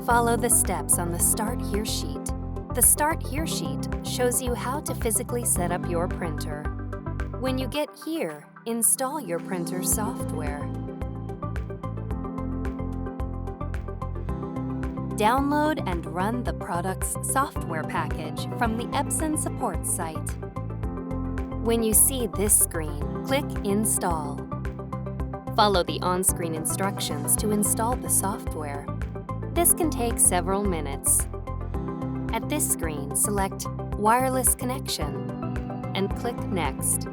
Follow the steps on the Start Here sheet. The Start Here sheet shows you how to physically set up your printer. When you get here, install your printer software. Download and run the product's software package from the Epson support site. When you see this screen, click Install. Follow the on-screen instructions to install the software. This can take several minutes. At this screen, select Wireless Connection and click Next.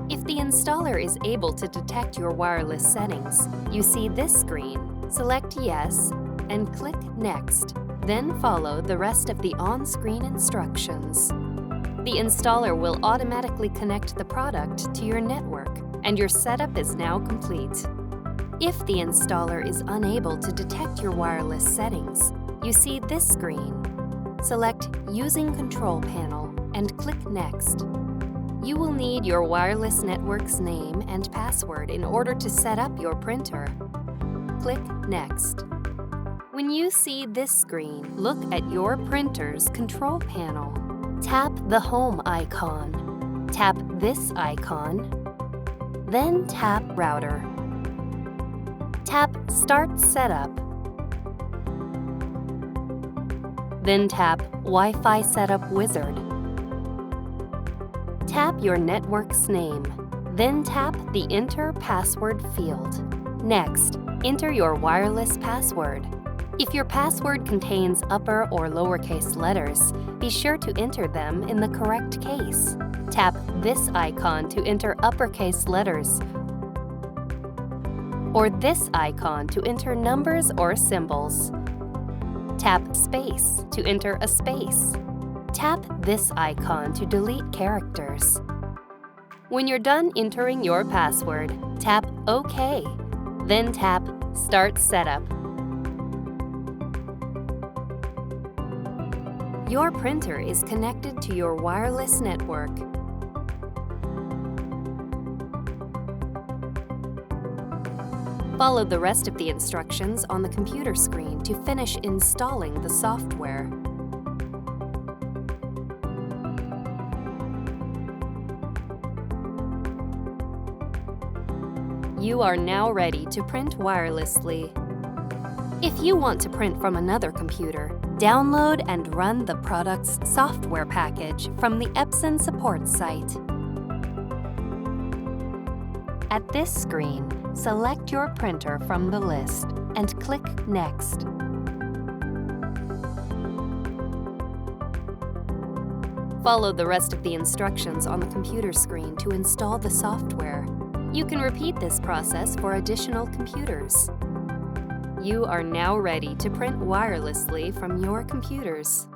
If the installer is able to detect your wireless settings, you see this screen. Select Yes and click Next. Then follow the rest of the on-screen instructions. The installer will automatically connect the product to your network, and your setup is now complete. If the installer is unable to detect your wireless settings, you see this screen. Select Using Control Panel and click Next. You will need your wireless network's name and password in order to set up your printer. Click Next. When you see this screen, look at your printer's control panel. Tap the Home icon. Tap this icon. Then tap Router. Tap Start Setup. Then tap Wi-Fi Setup Wizard. Tap your network's name, then tap the Enter Password field. Next, enter your wireless password. If your password contains upper or lowercase letters, be sure to enter them in the correct case. Tap this icon to enter uppercase letters, or this icon to enter numbers or symbols. Tap Space to enter a space. Tap this icon to delete characters. When you're done entering your password, tap OK, then tap Start Setup. Your printer is connected to your wireless network. Follow the rest of the instructions on the computer screen to finish installing the software. You are now ready to print wirelessly. If you want to print from another computer, download and run the product's software package from the Epson support site. At this screen, select your printer from the list and click Next. Follow the rest of the instructions on the computer screen to install the software. You can repeat this process for additional computers. You are now ready to print wirelessly from your computers.